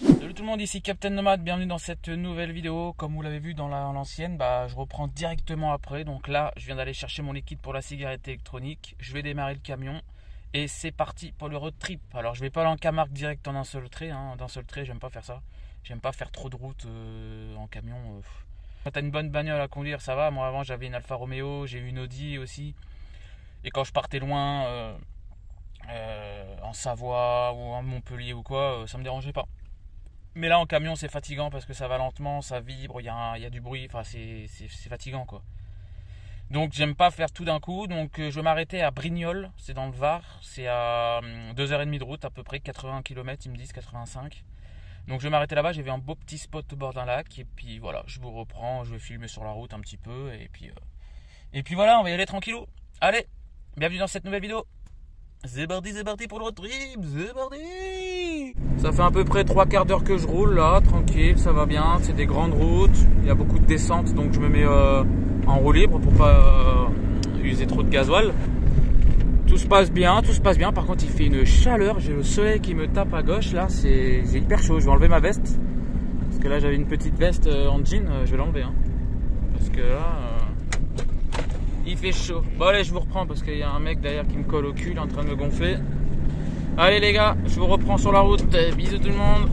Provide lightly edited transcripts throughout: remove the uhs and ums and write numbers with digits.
Salut tout le monde, ici Captain Nomad, bienvenue dans cette nouvelle vidéo. Comme vous l'avez vu dans l'ancienne, je reprends directement après. Donc là, je viens d'aller chercher mon liquide pour la cigarette électronique. Je vais démarrer le camion et c'est parti pour le road trip. Alors je vais pas aller en Camargue direct en un seul trait, d'un seul trait, j'aime pas faire ça. J'aime pas faire trop de route en camion. Quand t'as une bonne bagnole à conduire, ça va. Moi avant j'avais une Alfa Romeo, j'ai eu une Audi aussi. Et quand je partais loin, en Savoie ou en Montpellier ou quoi, ça me dérangeait pas. Mais là en camion c'est fatigant parce que ça va lentement, ça vibre, il y a du bruit, enfin c'est fatigant quoi. Donc j'aime pas faire tout d'un coup, donc je vais m'arrêter à Brignoles, c'est dans le Var, c'est à 2h30 de route à peu près, 80 km ils me disent, 85. Donc je vais m'arrêter là-bas, j'ai vu un beau petit spot au bord d'un lac et puis voilà, je vous reprends, je vais filmer sur la route un petit peu et puis voilà, on va y aller tranquillou. Allez, bienvenue dans cette nouvelle vidéo. C'est parti pour le road trip, c'est parti. Ça fait à peu près 3 quarts d'heure que je roule là, tranquille, ça va bien, c'est des grandes routes, il y a beaucoup de descentes donc je me mets en roue libre pour pas user trop de gasoil. Tout se passe bien, par contre il fait une chaleur, j'ai le soleil qui me tape à gauche là, c'est hyper chaud, je vais enlever ma veste. Parce que là j'avais une petite veste en jean, je vais l'enlever parce que là... il fait chaud. Bon allez, je vous reprends parce qu'il y a un mec derrière qui me colle au cul, il est en train de me gonfler. Allez les gars, je vous reprends sur la route. Bisous tout le monde.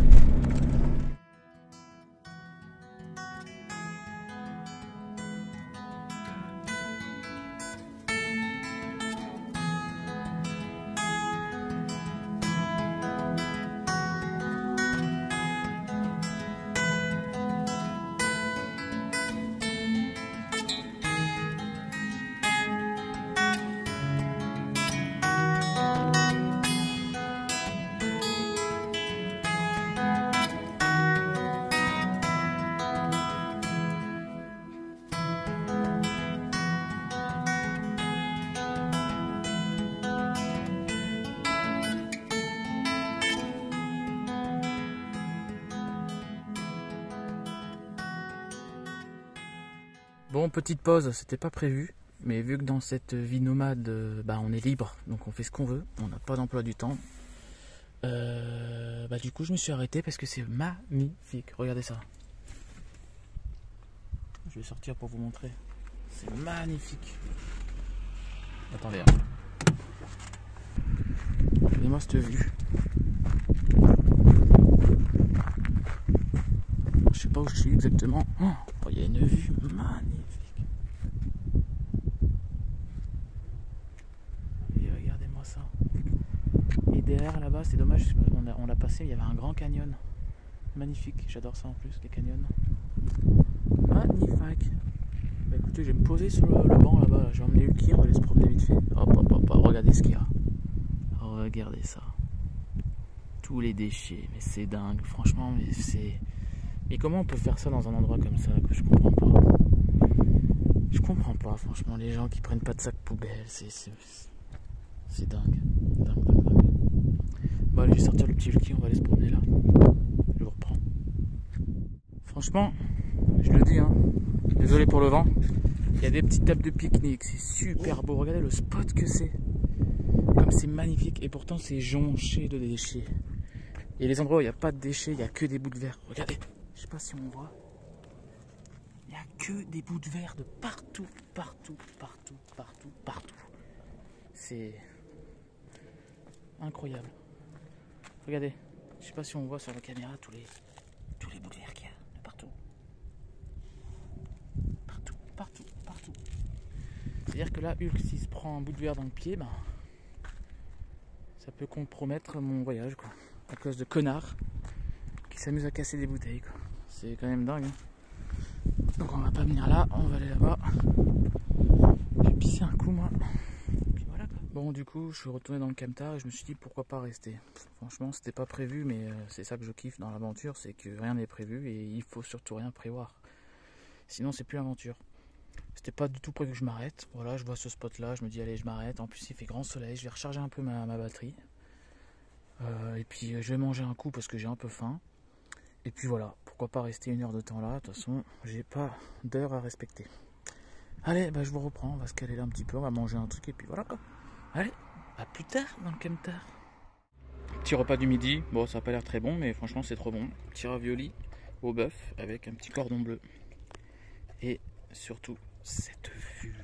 Bon, petite pause, c'était pas prévu, mais vu que dans cette vie nomade, on est libre, donc on fait ce qu'on veut, on n'a pas d'emploi du temps. Du coup, je me suis arrêté parce que c'est magnifique. Regardez ça. Je vais sortir pour vous montrer. C'est magnifique. Attendez. Regardez-moi cette vue. Je sais pas où je suis exactement. Oh, il y a une vue magnifique. Et regardez-moi ça. Et derrière là-bas, c'est dommage, on l'a passé, il y avait un grand canyon. Magnifique, j'adore ça en plus, les canyons. Magnifique. Écoutez, je vais me poser sur le banc là-bas. Là. Je vais emmener Ulki, on va aller se promener vite fait. Hop, regardez ce qu'il y a. Regardez ça. Tous les déchets, mais c'est dingue. Franchement, mais c'est... Mais comment on peut faire ça dans un endroit comme ça que je comprends pas. Je comprends pas, franchement, les gens qui prennent pas de sac poubelle, c'est dingue. Dingue. Bon allez, je vais sortir le petit Ulki, on va aller se promener là. Je vous reprends. Franchement, je le dis, désolé pour le vent. Il y a des petites tables de pique-nique, c'est super beau. Regardez le spot que c'est. Comme c'est magnifique et pourtant c'est jonché de déchets. Et les endroits où il n'y a pas de déchets, il n'y a que des bouts de verre. Regardez. Je sais pas si on voit. Il n'y a que des bouts de verre de partout. C'est incroyable. Regardez. Je sais pas si on voit sur la caméra tous les bouts de verre qu'il y a de partout. Partout. C'est-à-dire que là, Hulk, s'il se prend un bout de verre dans le pied, ça peut compromettre mon voyage, quoi. À cause de connards qui s'amusent à casser des bouteilles, quoi. C'est quand même dingue. Donc on va pas venir là, on va aller là-bas. J'ai pissé un coup moi. Puis voilà quoi. Bon du coup je suis retourné dans le camtar et je me suis dit pourquoi pas rester. Franchement c'était pas prévu mais c'est ça que je kiffe dans l'aventure, c'est que rien n'est prévu et il faut surtout rien prévoir. Sinon c'est plus l'aventure. C'était pas du tout prévu que je m'arrête. Voilà, je vois ce spot là, je me dis allez je m'arrête. En plus il fait grand soleil, je vais recharger un peu ma batterie. Et puis je vais manger un coup parce que j'ai un peu faim. Et puis voilà, pourquoi pas rester 1 heure de temps là. De toute façon, j'ai pas d'heure à respecter. Allez, bah, je vous reprends, on va se caler là un petit peu, on va manger un truc et puis voilà quoi. Allez, à plus tard dans le camtar. Petit repas du midi, bon ça a pas l'air très bon mais franchement c'est trop bon. Petit ravioli au bœuf avec un petit cordon bleu. Et surtout cette vue.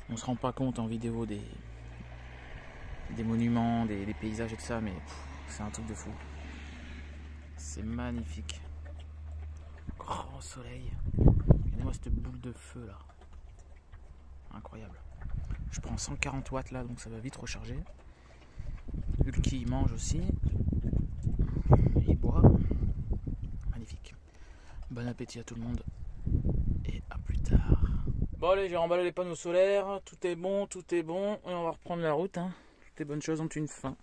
On se rend pas compte en vidéo des monuments, des paysages et tout ça, mais c'est un truc de fou. C'est magnifique. Grand soleil. Regardez-moi cette boule de feu là. Incroyable. Je prends 140 watts là, donc ça va vite recharger. Hulky mange aussi. Il boit. Magnifique. Bon appétit à tout le monde. Et à plus tard. Bon allez, j'ai remballé les panneaux solaires. Tout est bon, tout est bon. Et on va reprendre la route. Hein. Toutes les bonnes choses ont une fin.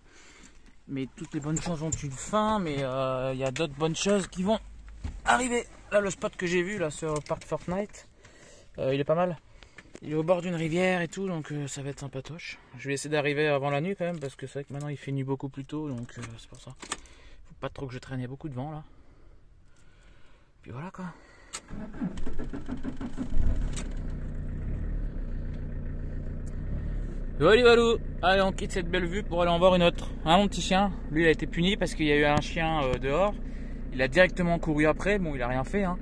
Mais toutes les bonnes choses ont une fin. Mais il y a d'autres bonnes choses qui vont arriver. Là, le spot que j'ai vu là sur Park Fortnite, il est pas mal. Il est au bord d'une rivière et tout, donc ça va être sympatoche. Je vais essayer d'arriver avant la nuit quand même, parce que c'est vrai que maintenant il fait nuit beaucoup plus tôt, donc c'est pour ça. Faut pas trop que je traîne, il y a beaucoup de vent là. Puis voilà quoi. Voilà, valou. Allez, on quitte cette belle vue pour aller en voir une autre. Hein, mon petit chien, lui il a été puni parce qu'il y a eu un chien dehors. Il a directement couru après, bon il a rien fait hein.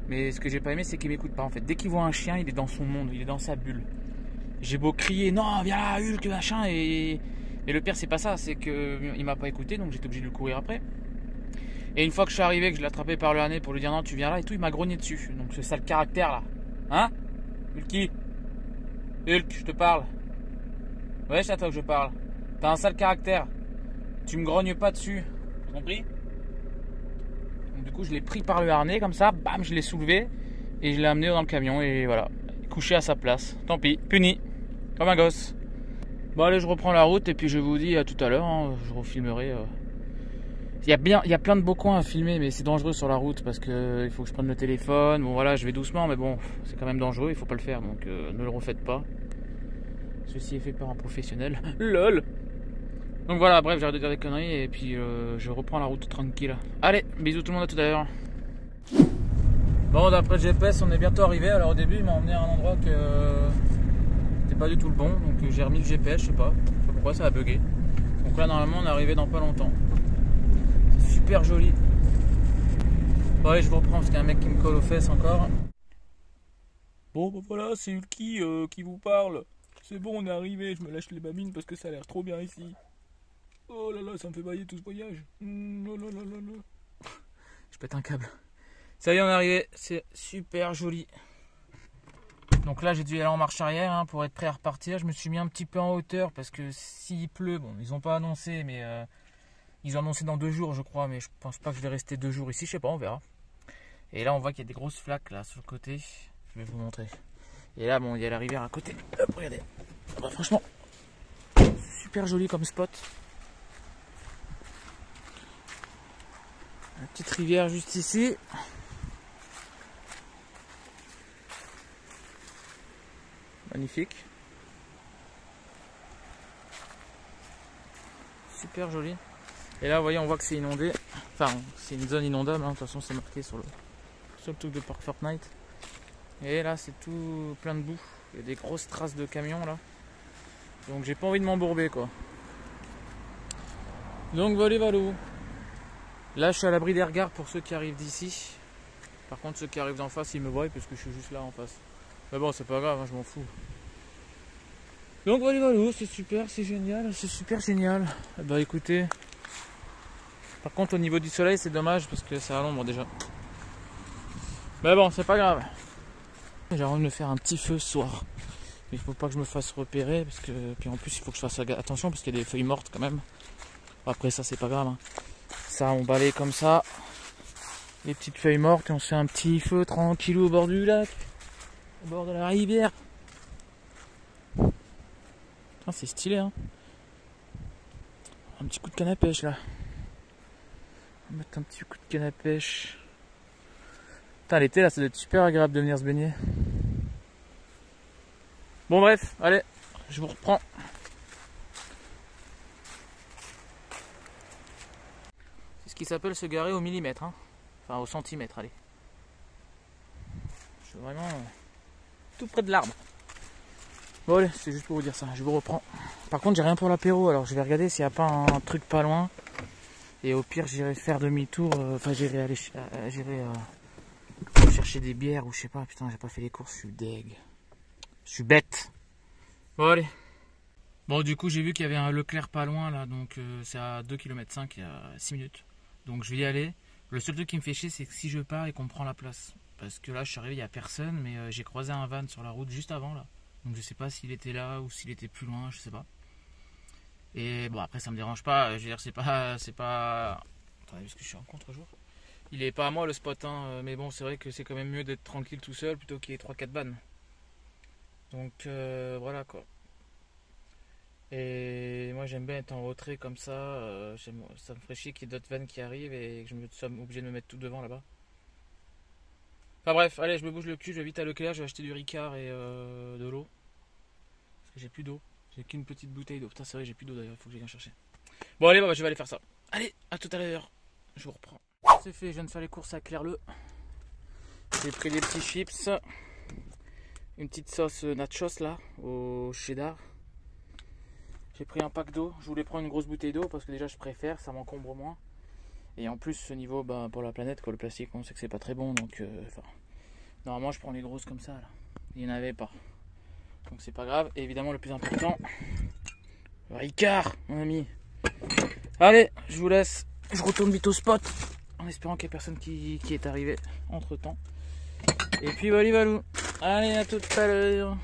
Mais ce que j'ai pas aimé c'est qu'il m'écoute pas en fait. Dès qu'il voit un chien il est dans son monde, il est dans sa bulle. J'ai beau crier non viens là Hulk machin et le pire c'est pas ça, c'est qu'il m'a pas écouté donc j'étais obligé de lui courir après. Et une fois que je suis arrivé, que je l'ai attrapé par le harnais pour lui dire non tu viens là et tout, il m'a grogné dessus. Donc c'est ça le caractère là. Hein Hulky, Hulk je te parle. Ouais c'est à toi que je parle. T'as un sale caractère. Tu me grognes pas dessus. T'as compris? Du coup je l'ai pris par le harnais comme ça, bam je l'ai soulevé et je l'ai amené dans le camion et voilà, couché à sa place. Tant pis, puni, comme un gosse. Bon allez je reprends la route et puis je vous dis à tout à l'heure, hein, je refilmerai. Il y a plein de beaux coins à filmer mais c'est dangereux sur la route parce que il faut que je prenne le téléphone. Bon voilà je vais doucement mais bon c'est quand même dangereux, il faut pas le faire donc ne le refaites pas. Ceci est fait par un professionnel. LOL. Donc voilà, bref, j'arrête de dire des conneries et puis je reprends la route tranquille. Allez, bisous tout le monde, à tout à l'heure. Bon, d'après le GPS, on est bientôt arrivé. Alors au début, il m'a emmené à un endroit que c'était pas du tout le bon. Donc j'ai remis le GPS, je sais pas pourquoi ça a bugué. Donc là, normalement, on est arrivé dans pas longtemps. C'est super joli. Bon, allez, je vous reprends parce qu'il y a un mec qui me colle aux fesses encore. Bon, bah voilà, c'est Hulky qui vous parle. C'est bon, on est arrivé. Je me lâche les babines parce que ça a l'air trop bien ici. Oh là là, ça me fait bailler tout ce voyage. Oh là là là là. Je pète un câble. Ça y est, on est arrivé. C'est super joli. Donc là, j'ai dû aller en marche arrière hein, pour être prêt à repartir. Je me suis mis un petit peu en hauteur parce que s'il pleut, bon, ils n'ont pas annoncé, mais ils ont annoncé dans 2 jours, je crois. Mais je pense pas que je vais rester 2 jours ici. Je sais pas, on verra. Et là, on voit qu'il y a des grosses flaques là sur le côté. Je vais vous montrer. Et là, bon, il y a la rivière à côté. Hop, regardez. Bah, franchement, super joli comme spot. Une petite rivière juste ici. Magnifique. Super joli. Et là, vous voyez, on voit que c'est inondé. Enfin, c'est une zone inondable. Hein. De toute façon, c'est marqué sur le truc de Park Fortnite. Et là, c'est tout plein de boue. Il y a des grosses traces de camions là. Donc, j'ai pas envie de m'embourber quoi. Donc, voilà. Là, je suis à l'abri des regards pour ceux qui arrivent d'ici. Par contre, ceux qui arrivent d'en face, ils me voient parce que je suis juste là en face. Mais bon, c'est pas grave, hein, je m'en fous. Donc voilà, c'est super, c'est génial, c'est super génial. Bah écoutez, par contre au niveau du soleil, c'est dommage parce que c'est à l'ombre déjà. Mais bon, c'est pas grave. J'ai envie de me faire un petit feu ce soir. Mais il faut pas que je me fasse repérer parce que puis en plus il faut que je fasse attention parce qu'il y a des feuilles mortes quand même. Après ça, c'est pas grave. Hein. Ça, on balaye comme ça. Les petites feuilles mortes et on se fait un petit feu tranquille au bord du lac, au bord de la rivière. C'est stylé hein. Un petit coup de canne à pêche là. On va mettre un petit coup de canne à pêche. Putain, l'été là, ça doit être super agréable de venir se baigner. Bon bref, allez, je vous reprends. C'est ce qui s'appelle se garer au millimètre, hein. Enfin au centimètre, allez. Je suis vraiment tout près de l'arbre. Bon allez, c'est juste pour vous dire ça, je vous reprends. Par contre, j'ai rien pour l'apéro, alors je vais regarder s'il n'y a pas un truc pas loin. Et au pire, j'irai faire demi-tour, enfin j'irai aller chercher des bières ou je sais pas. Putain, j'ai pas fait les courses, je suis deg. Je suis bête. Bon allez. Bon, du coup, j'ai vu qu'il y avait un Leclerc pas loin là, donc c'est à 2,5 km, il y a 6 minutes. Donc je vais y aller. Le seul truc qui me fait chier, c'est que si je pars et qu'on me prend la place. Parce que là, je suis arrivé, il n'y a personne, mais j'ai croisé un van sur la route juste avant là. Donc je sais pas s'il était là ou s'il était plus loin, je sais pas. Et bon, après ça me dérange pas, je veux dire, c'est pas... Attendez, parce que je suis en contre-jour. Il est pas à moi le spot, hein, mais bon, c'est vrai que c'est quand même mieux d'être tranquille tout seul plutôt qu'il y ait 3-4 vannes. Donc voilà quoi. Et moi j'aime bien être en retrait comme ça, ça me ferait chier qu'il y ait d'autres vannes qui arrivent et que je me sois obligé de me mettre tout devant là-bas. Enfin bref, allez, je me bouge le cul, je vais vite à Leclerc, je vais acheter du Ricard et de l'eau. Parce que j'ai plus d'eau, j'ai qu'une petite bouteille d'eau. Putain, c'est vrai, j'ai plus d'eau d'ailleurs, il faut que je vienne chercher. Bon allez, bah, je vais aller faire ça. Allez, à tout à l'heure, je vous reprends. C'est fait, je viens de faire les courses à Clairleux. J'ai pris des petits chips, une petite sauce nachos là, au cheddar. J'ai pris un pack d'eau, je voulais prendre une grosse bouteille d'eau parce que déjà je préfère, ça m'encombre moins. Et en plus ce niveau, bah, pour la planète, quoi, le plastique, on sait que c'est pas très bon, donc normalement je prends les grosses comme ça là. Il n'y en avait pas. Donc c'est pas grave, et évidemment le plus important, le Ricard, mon ami. Allez, je vous laisse, je retourne vite au spot, en espérant qu'il n'y ait personne qui est arrivé entre temps. Et puis valou, allez, à tout à l'heure.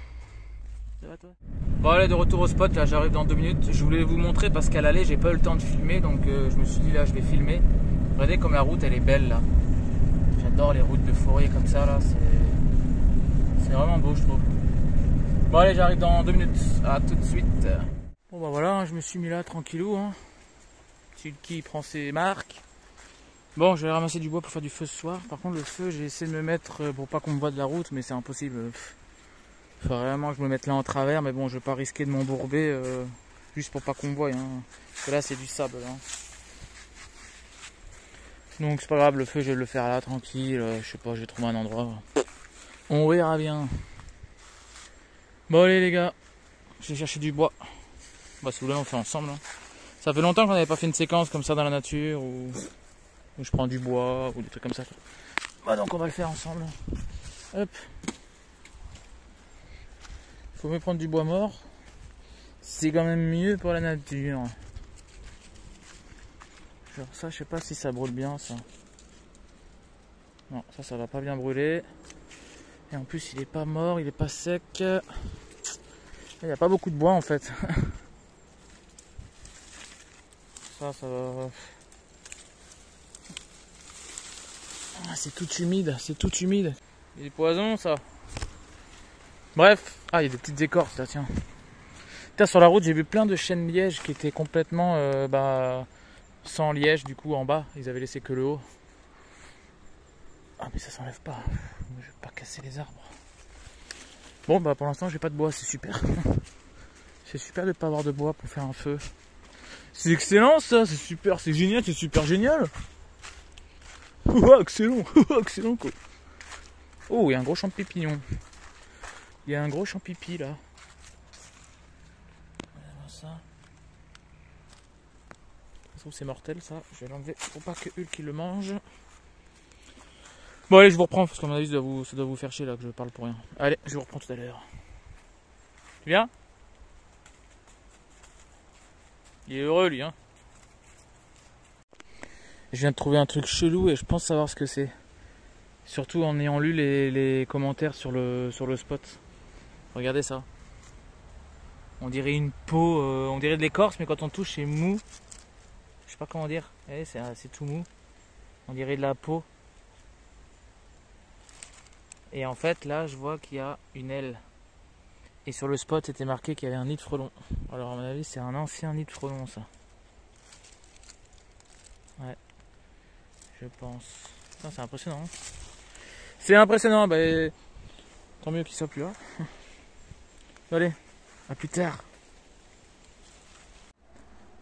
Bon allez, de retour au spot, là j'arrive dans 2 minutes. Je voulais vous montrer parce qu'à l'aller j'ai pas eu le temps de filmer, donc je me suis dit là je vais filmer. Regardez comme la route elle est belle là. J'adore les routes de forêt comme ça là, c'est vraiment beau je trouve. Bon allez, j'arrive dans 2 minutes, à tout de suite. Bon bah voilà, je me suis mis là tranquillou, hein. Qui prend ses marques. Bon, je vais ramasser du bois pour faire du feu ce soir. Par contre le feu, j'ai essayé de me mettre pour pas qu'on me voit de la route, mais c'est impossible. Il faut vraiment que je me mette là en travers, mais bon, je vais pas risquer de m'embourber juste pour pas qu'on me voie, hein. Parce que là c'est du sable, hein. Donc c'est pas grave, le feu je vais le faire là tranquille, je sais pas, je vais trouver un endroit. On verra bien. Bon allez les gars, je vais chercher du bois. Bah si vous voulez on fait ensemble, hein. Ça fait longtemps qu'on n'avait pas fait une séquence comme ça dans la nature où je prends du bois ou des trucs comme ça. Bah donc on va le faire ensemble. Hop. Faut mieux prendre du bois mort. C'est quand même mieux pour la nature. Genre ça, je sais pas si ça brûle bien ça. Non, ça va pas bien brûler. Et en plus il est pas mort, il est pas sec. Il n'y a pas beaucoup de bois en fait. Ça va. Ah, c'est tout humide, c'est tout humide. Il est poison ça. Bref, ah il y a des petites écorces là, tiens. Putain, sur la route j'ai vu plein de chênes liège qui étaient complètement sans liège du coup en bas. Ils avaient laissé que le haut. Ah mais ça s'enlève pas. Je vais pas casser les arbres. Bon bah pour l'instant j'ai pas de bois, c'est super. C'est super de pas avoir de bois pour faire un feu. C'est excellent ça, c'est super, c'est génial, c'est super génial. Oh excellent, excellent quoi. Oh il y a un gros champignon. Il y a un gros champipi là. Voilà ça. Je trouve que c'est mortel ça. Je vais l'enlever pour pas que Hulk il le mange. Bon allez, je vous reprends parce qu'à mon avis ça doit vous faire chier là que je parle pour rien. Allez, je vous reprends tout à l'heure. Tu viens? Il est heureux lui, hein. Je viens de trouver un truc chelou et je pense savoir ce que c'est. Surtout en ayant lu les commentaires sur le spot. Regardez ça. On dirait une peau, on dirait de l'écorce, mais quand on touche c'est mou. Je sais pas comment dire. Eh, c'est tout mou. On dirait de la peau. Et en fait là je vois qu'il y a une aile. Et sur le spot c'était marqué qu'il y avait un nid de frelon. Alors à mon avis c'est un ancien nid de frelon ça. Ouais. Je pense. C'est impressionnant. Hein. C'est impressionnant, bah, tant mieux qu'il soit plus là. Allez, à plus tard.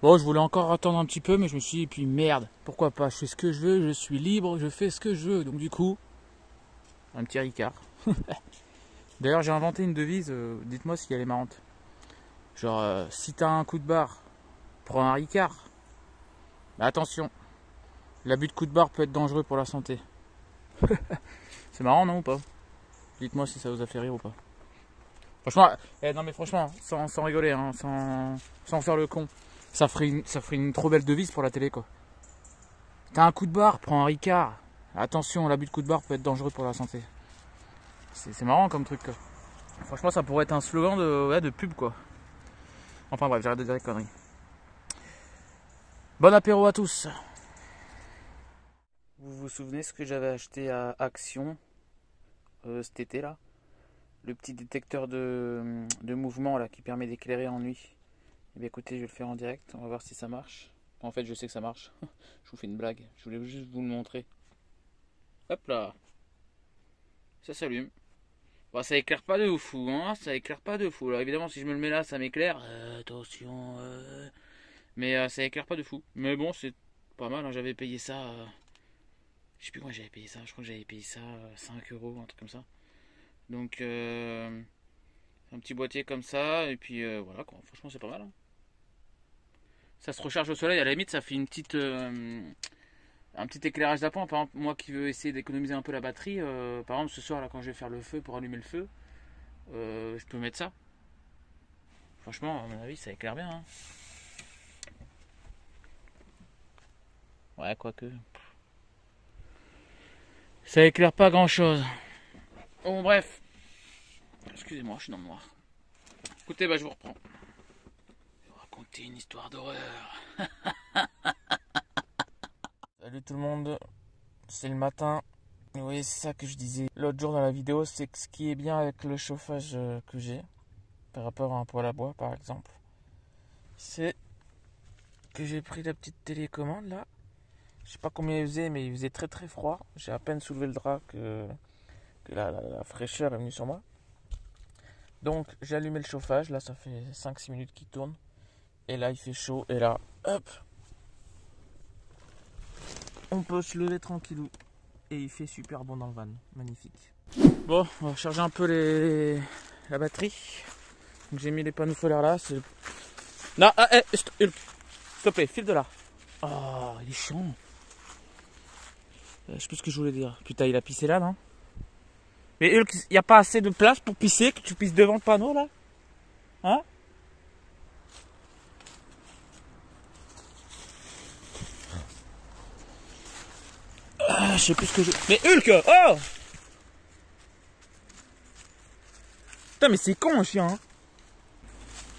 Bon, je voulais encore attendre un petit peu, mais je me suis dit, puis merde, pourquoi pas, je fais ce que je veux, je suis libre, je fais ce que je veux. Donc du coup, un petit Ricard. D'ailleurs, j'ai inventé une devise, dites-moi si elle est marrante. Genre, si t'as un coup de barre, prends un Ricard. Mais attention, l'abus de coup de barre peut être dangereux pour la santé. C'est marrant, non, ou pas? Dites-moi si ça vous a fait rire ou pas. Franchement, non mais franchement, sans rigoler, hein, sans faire le con, ça ferait une trop belle devise pour la télé, quoi. T'as un coup de barre, prends un Ricard. Attention, l'abus de coup de barre peut être dangereux pour la santé. C'est marrant comme truc, quoi. Franchement, ça pourrait être un slogan de pub, quoi. Enfin bref, j'arrête de dire des conneries. Bon apéro à tous. Vous vous souvenez ce que j'avais acheté à Action cet été là? Le petit détecteur de mouvement là qui permet d'éclairer en nuit. Eh bien écoutez, je vais le faire en direct, on va voir si ça marche. En fait, je sais que ça marche. Je vous fais une blague, je voulais juste vous le montrer. Hop là. Ça s'allume. Bon, ça éclaire pas de fou, hein, ça éclaire pas de fou. Alors évidemment, si je me le mets là, ça m'éclaire. Attention. Mais ça éclaire pas de fou. Mais bon, c'est pas mal, hein. J'avais payé ça. Je sais plus comment j'avais payé ça. Je crois que j'avais payé ça 5 €, un truc comme ça. Donc, un petit boîtier comme ça. Et puis voilà, quoi. Franchement, c'est pas mal, hein. Ça se recharge au soleil. À la limite, ça fait une petite, un petit éclairage d'appoint. Par exemple, moi qui veux essayer d'économiser un peu la batterie, par exemple, ce soir, là, quand je vais faire le feu pour allumer le feu, je peux mettre ça. Franchement, à mon avis, ça éclaire bien, hein. Ouais, quoique. Ça éclaire pas grand chose. Bon, bref. Excusez-moi, je suis dans le noir. Écoutez, bah, je vous reprends. Je vais vous raconter une histoire d'horreur. Salut tout le monde. C'est le matin. Oui, c'est ça que je disais l'autre jour dans la vidéo. C'est que ce qui est bien avec le chauffage que j'ai, par rapport à un poêle à bois par exemple, c'est que j'ai pris la petite télécommande là. Je sais pas combien il faisait, mais il faisait très très froid. J'ai à peine soulevé le drap que la fraîcheur est venue sur moi. Donc j'ai allumé le chauffage. Là, ça fait 5-6 minutes qu'il tourne. Et là, il fait chaud. Et là, hop, on peut se lever tranquillou. Et il fait super bon dans le van. Magnifique. Bon, on va charger un peu la batterie. Donc j'ai mis les panneaux solaires là. Non, s'il te plaît, file de là. Oh, il est chiant. Je sais plus ce que je voulais dire. Putain, il a pissé là, non? Mais Hulk, il n'y a pas assez de place pour pisser, que tu pisses devant le panneau là? Hein? Je sais plus ce que je... Mais Hulk! Oh! Putain, mais c'est con, un chien, hein?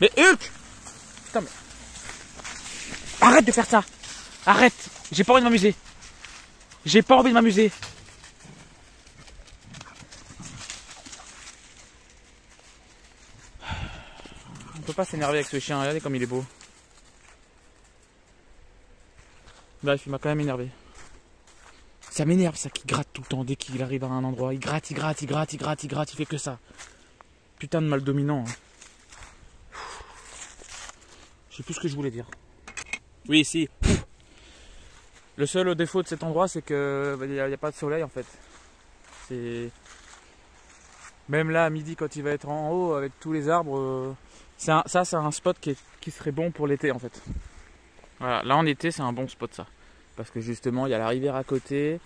Mais Hulk! Putain, mais... Arrête de faire ça! Arrête! J'ai pas envie de m'amuser! J'ai pas envie de m'amuser! On peut pas s'énerver avec ce chien, regardez comme il est beau. Bref, il m'a quand même énervé. Ça m'énerve ça qui gratte tout le temps dès qu'il arrive à un endroit. Il gratte, il fait que ça. Putain de mal dominant. Hein. Je sais plus ce que je voulais dire. Oui, si. Le seul défaut de cet endroit, c'est que il n'y a pas de soleil en fait. C'est même là à midi quand il va être en haut avec tous les arbres. C'est un spot qui serait bon pour l'été en fait. Voilà, là en été c'est un bon spot ça. Parce que justement il y a la rivière à côté.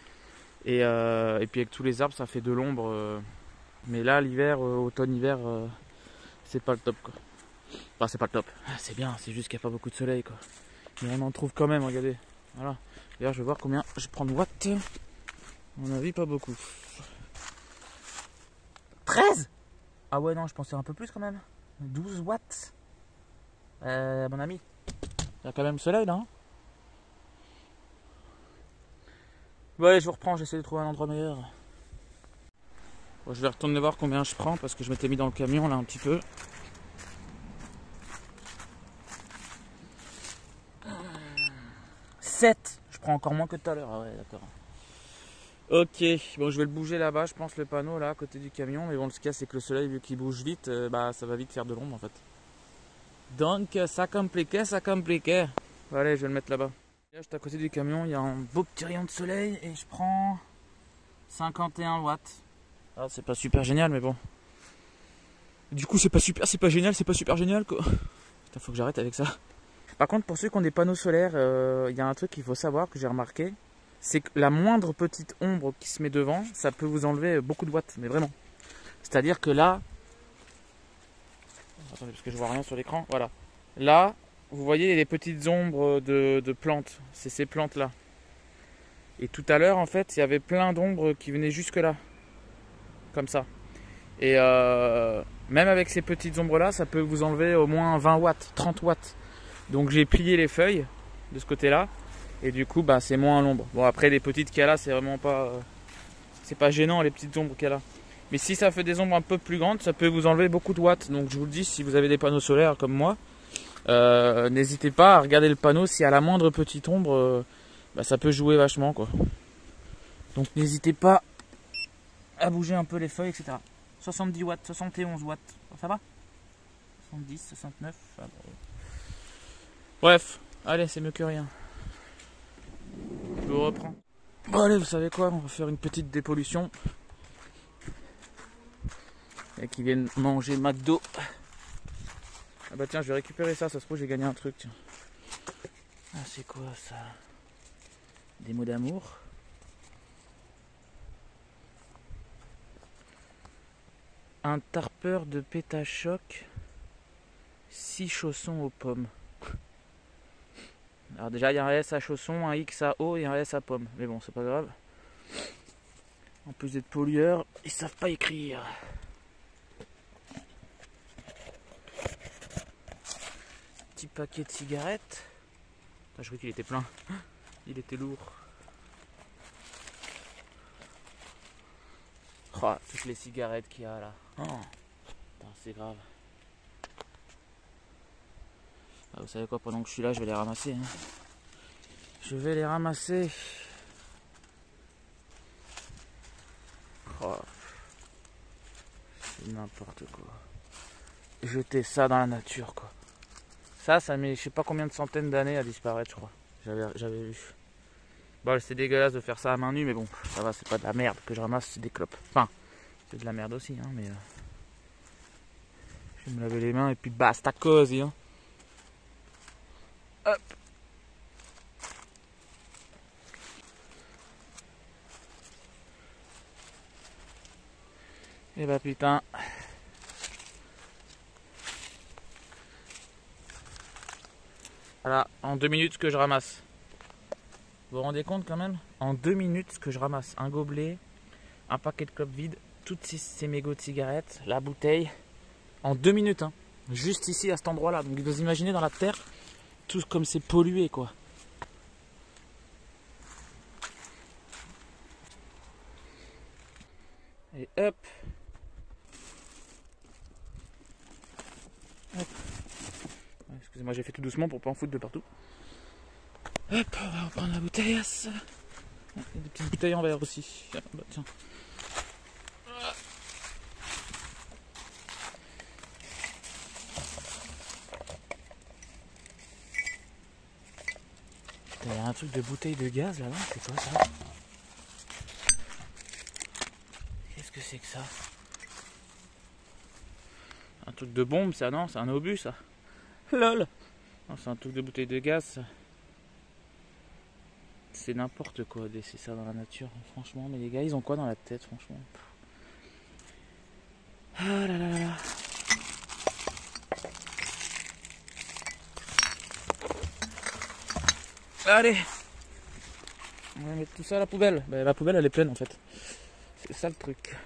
Et puis avec tous les arbres ça fait de l'ombre. Mais là l'hiver, automne-hiver, c'est pas le top quoi. Enfin c'est pas le top. C'est bien, c'est juste qu'il n'y a pas beaucoup de soleil quoi. Mais on en trouve quand même, regardez. Voilà. D'ailleurs je vais voir combien je prends de watts. À mon avis pas beaucoup. 13. Ah ouais non je pensais un peu plus quand même. 12 watts. Mon ami. Il y a quand même le soleil là. Hein. Ouais je vous reprends, j'essaie de trouver un endroit meilleur. Bon, je vais retourner voir combien je prends parce que je m'étais mis dans le camion là un petit peu. Je prends encore moins que tout à l'heure. Ah ouais d'accord. Ok, bon je vais le bouger là-bas, je pense le panneau là à côté du camion, mais bon ce qu'il y a c'est que le soleil vu qu'il bouge vite, bah ça va vite faire de l'ombre en fait. Donc ça compliquait, ça compliquait. Allez, je vais le mettre là-bas. Juste à côté du camion, il y a un beau petit rayon de soleil et je prends 51 watts. Ah, c'est pas super génial mais bon. Du coup c'est pas génial, c'est pas super génial quoi. Putain, faut que j'arrête avec ça. Par contre pour ceux qui ont des panneaux solaires, il y a un truc qu'il faut savoir que j'ai remarqué. C'est que la moindre petite ombre qui se met devant, ça peut vous enlever beaucoup de watts, mais vraiment. C'est-à-dire que là, attendez parce que je vois rien sur l'écran, voilà. Là, vous voyez les petites ombres de plantes, c'est ces plantes-là. Et tout à l'heure, en fait, il y avait plein d'ombres qui venaient jusque là, comme ça. Et même avec ces petites ombres-là, ça peut vous enlever au moins 20 watts, 30 watts. Donc j'ai plié les feuilles de ce côté-là. Et du coup, bah, c'est moins l'ombre. Bon, après, les petites qu'il y a là, c'est vraiment pas... c'est pas gênant, les petites ombres qu'il y a là. Mais si ça fait des ombres un peu plus grandes, ça peut vous enlever beaucoup de watts. Donc, je vous le dis, si vous avez des panneaux solaires comme moi, n'hésitez pas à regarder le panneau. Si à la moindre petite ombre, bah, ça peut jouer vachement, quoi. Donc, n'hésitez pas à bouger un peu les feuilles, etc. 70 watts, 71 watts. Ça va 70, 69. Ah, bon. Bref, allez, c'est mieux que rien. Je vous reprends. Bon allez, vous savez quoi, on va faire une petite dépollution. Et qui viennent manger McDo. Ah bah tiens, je vais récupérer ça, ça se trouve j'ai gagné un truc. Tiens. Ah c'est quoi ça? Des mots d'amour. Un tarpeur de pétachoc. 6 chaussons aux pommes. Alors déjà il y a un S à chaussons, un X à eau et un S à pomme. Mais bon c'est pas grave. En plus d'être pollueurs, ils savent pas écrire. Petit paquet de cigarettes. Enfin, je croyais qu'il était plein. Il était lourd. Oh, toutes les cigarettes qu'il y a là. Oh, c'est grave. Ah, vous savez quoi, pendant que je suis là, je vais les ramasser. Hein. Je vais les ramasser. Oh. C'est n'importe quoi. Jeter ça dans la nature, quoi. Ça met je sais pas combien de centaines d'années à disparaître, je crois. J'avais vu. Bon, c'est dégueulasse de faire ça à main nue, mais bon, ça va, c'est pas de la merde que je ramasse, c'est des clopes. Enfin, c'est de la merde aussi, hein, mais... je vais me laver les mains et puis basta cosy, hein. Hop. Et bah putain. Voilà, en 2 minutes ce que je ramasse. Vous vous rendez compte quand même? En 2 minutes ce que je ramasse. Un gobelet, un paquet de clopes vides, toutes ces mégots de cigarettes, la bouteille. En 2 minutes, hein. Juste ici à cet endroit-là. Donc vous imaginez dans la terre, tout comme c'est pollué quoi. Et hop. Hop. Excusez-moi, j'ai fait tout doucement pour pas en foutre de partout. Hop, on va reprendre la bouteille. Il y a des petites bouteilles en verre aussi. Ah, bah, tiens. Il y a un truc de bouteille de gaz là-bas, c'est quoi ça? Qu'est-ce que c'est que ça? Un truc de bombe ça, non? C'est un obus ça? LOL! C'est un truc de bouteille de gaz ça. C'est n'importe quoi de laisser ça dans la nature, franchement. Mais les gars, ils ont quoi dans la tête, franchement? Ah là là là. Allez, on va mettre tout ça à la poubelle. Ben, la poubelle elle est pleine en fait. C'est ça le truc.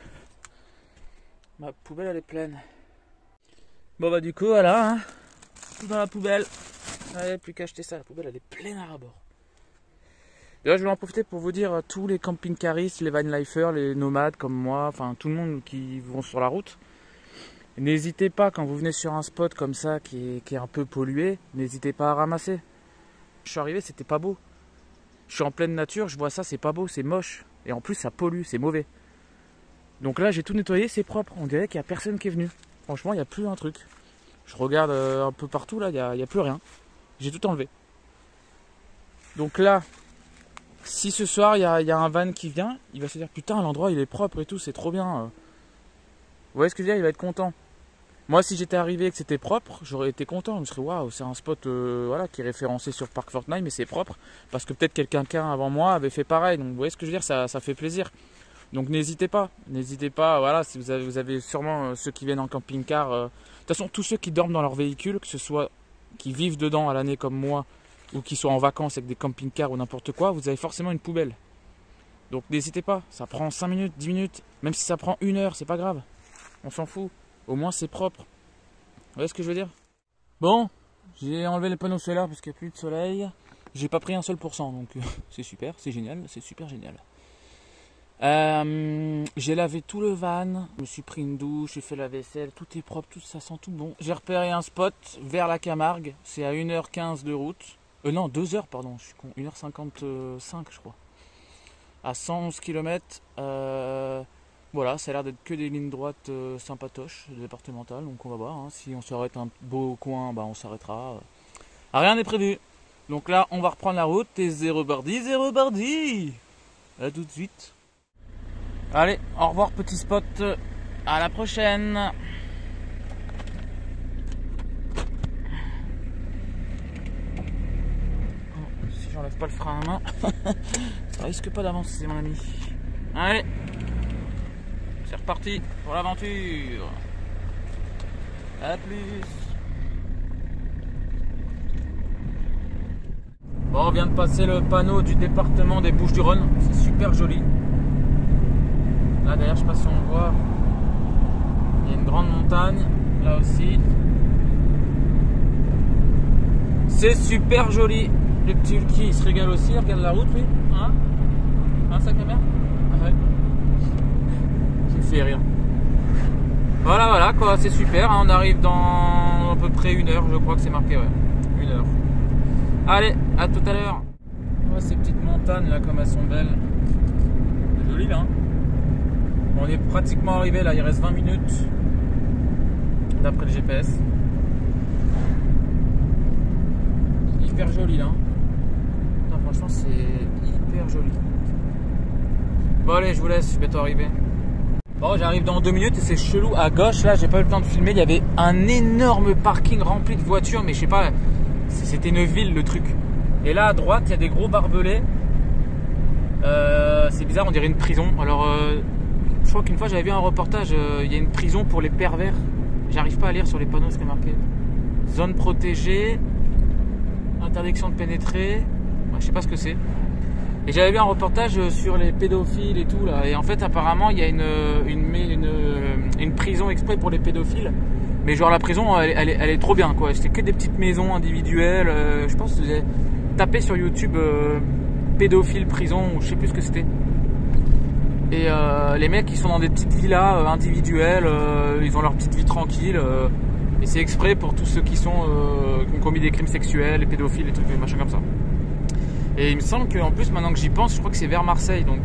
Ma poubelle elle est pleine. Bon bah du coup voilà, hein. Tout dans la poubelle. Allez, plus qu'à acheter ça, la poubelle elle est pleine à ras-bord. D'ailleurs je vais en profiter pour vous dire tous les camping-caristes, les van-lifers, les nomades comme moi, enfin tout le monde qui vont sur la route. N'hésitez pas quand vous venez sur un spot comme ça qui est un peu pollué, n'hésitez pas à ramasser. Je suis arrivé, c'était pas beau. Je suis en pleine nature, je vois ça, c'est pas beau, c'est moche. Et en plus, ça pollue, c'est mauvais. Donc là, j'ai tout nettoyé, c'est propre. On dirait qu'il n'y a personne qui est venu. Franchement, il n'y a plus un truc. Je regarde un peu partout, là, il n'y a plus rien. J'ai tout enlevé. Donc là, si ce soir, il y a un van qui vient, il va se dire, putain, l'endroit, il est propre et tout, c'est trop bien. Vous voyez ce que je veux dire? Il va être content. Moi, si j'étais arrivé et que c'était propre, j'aurais été content. Je me serais dit, waouh, c'est un spot voilà, qui est référencé sur Park Fortnite, mais c'est propre. Parce que peut-être quelqu'un avant moi avait fait pareil. Donc, vous voyez ce que je veux dire? Ça fait plaisir. Donc, n'hésitez pas. N'hésitez pas. Voilà, si vous avez sûrement ceux qui viennent en camping-car. De toute façon, tous ceux qui dorment dans leur véhicule, que ce soit qui vivent dedans à l'année comme moi, ou qui soient en vacances avec des camping-cars ou n'importe quoi, vous avez forcément une poubelle. Donc, n'hésitez pas. Ça prend 5 minutes, 10 minutes. Même si ça prend 1 heure, c'est pas grave. On s'en fout. Au moins c'est propre. Vous voyez ce que je veux dire? Bon, j'ai enlevé les panneaux solaires parce qu'il n'y a plus de soleil. J'ai pas pris un seul pourcent, donc c'est super, c'est génial, c'est super génial. J'ai lavé tout le van, je me suis pris une douche, j'ai fait la vaisselle, tout est propre, tout ça sent tout bon. J'ai repéré un spot vers la Camargue, c'est à 1h15 de route. Non, 2h, pardon, je suis con, 1h55 je crois. À 111 km. Voilà, ça a l'air d'être que des lignes droites sympatoches, départementales, donc on va voir. Hein. Si on s'arrête un beau coin, bah on s'arrêtera. Rien n'est prévu. Donc là, on va reprendre la route et zéro bardi. À tout de suite. Allez, au revoir petit spot. À la prochaine. Si j'enlève pas le frein à main, ça risque pas d'avancer mon ami. Allez. C'est reparti pour l'aventure. A plus. Bon, on vient de passer le panneau du département des Bouches-du-Rhône. C'est super joli. Là d'ailleurs, je sais pas si on voit. Il y a une grande montagne. Là aussi. C'est super joli. Le petit Ulki, il se régale aussi. Regarde la route, lui. Hein, sa caméra. Ah ouais. Fait rire. Voilà quoi, c'est super, hein, on arrive dans à peu près 1 heure, je crois que c'est marqué, ouais, 1 heure. Allez, à tout à l'heure. On voit ces petites montagnes là comme elles sont belles. C'est joli là. Hein. On est pratiquement arrivé là, il reste 20 minutes d'après le GPS. Hyper joli là. Non, franchement c'est hyper joli. Bon allez, je vous laisse, je vais bientôt arriver. Bon, j'arrive dans 2 minutes et c'est chelou. À gauche, là, j'ai pas eu le temps de filmer. Il y avait un énorme parking rempli de voitures, mais je sais pas, c'était une ville le truc. Et là, à droite, il y a des gros barbelés. C'est bizarre, on dirait une prison. Alors, je crois qu'une fois, j'avais vu un reportage. Il y a une prison pour les pervers. J'arrive pas à lire sur les panneaux ce qui est marqué. Zone protégée, interdiction de pénétrer. Ouais, je sais pas ce que c'est. Et j'avais vu un reportage sur les pédophiles et tout là. Et en fait apparemment il y a une prison exprès pour les pédophiles. Mais genre la prison elle est trop bien quoi. C'était que des petites maisons individuelles. Je pense que vous avez tapé sur YouTube pédophile prison ou je sais plus ce que c'était. Et les mecs ils sont dans des petites villas individuelles. Ils ont leur petite vie tranquille. Et c'est exprès pour tous ceux qui ont commis des crimes sexuels, les pédophiles, les trucs, des machins comme ça. Et il me semble qu'en plus, maintenant que j'y pense, je crois que c'est vers Marseille. Donc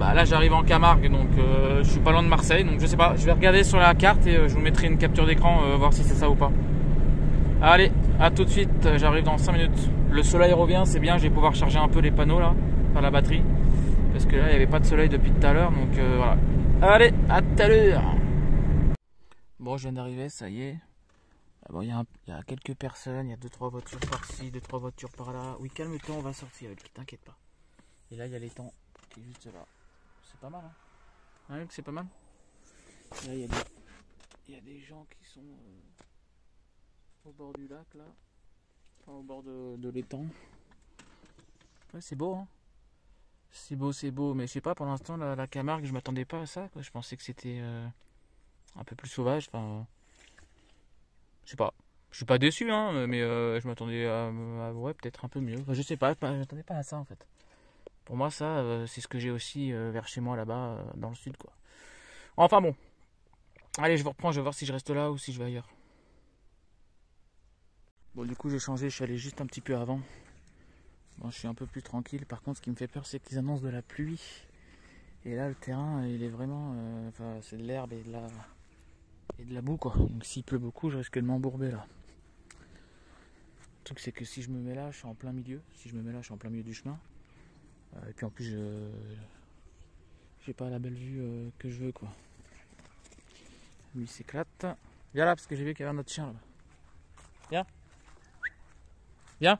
là, j'arrive en Camargue, donc je suis pas loin de Marseille. Donc je sais pas, je vais regarder sur la carte et je vous mettrai une capture d'écran, voir si c'est ça ou pas. Allez, à tout de suite, j'arrive dans 5 minutes. Le soleil revient, c'est bien, je vais pouvoir charger un peu les panneaux là, enfin la batterie. Parce que là, il n'y avait pas de soleil depuis tout à l'heure, donc voilà. Allez, à tout à l'heure. Bon, je viens d'arriver, ça y est. Bon, il y a quelques personnes, il y a 2-3 voitures par-ci, 2-3 voitures par-là. Oui, calme-toi, on va sortir, t'inquiète pas. Et là, il y a l'étang qui est juste là. C'est pas mal, hein? Ouais, c'est pas mal. Là, il y a des gens qui sont au bord du lac, là. Enfin, au bord de l'étang. Ouais, c'est beau, hein? C'est beau, mais je sais pas, pour l'instant, la Camargue, je m'attendais pas à ça, quoi. Je pensais que c'était un peu plus sauvage, enfin... Je sais pas, je suis pas déçu, hein, mais je m'attendais à ouais, peut-être un peu mieux. Enfin, je sais pas, je m'attendais pas à ça en fait. Pour moi, ça, c'est ce que j'ai aussi vers chez moi là-bas, dans le sud, quoi. Enfin bon, allez, je vous reprends, je vais voir si je reste là ou si je vais ailleurs. Bon, du coup, j'ai changé, je suis allé juste un petit peu avant. Bon, je suis un peu plus tranquille. Par contre, ce qui me fait peur, c'est qu'ils annoncent de la pluie. Et là, le terrain, il est vraiment... Enfin, c'est de l'herbe et de la boue, quoi. Donc s'il pleut beaucoup, je risque de m'embourber, là. Le truc, c'est que si je me mets là, je suis en plein milieu. Si je me mets là, je suis en plein milieu du chemin. Et puis en plus, j'ai pas la belle vue que je veux, quoi. Lui, il s'éclate. Viens là, parce que j'ai vu qu'il y avait un autre chien, là-bas. Viens. Viens.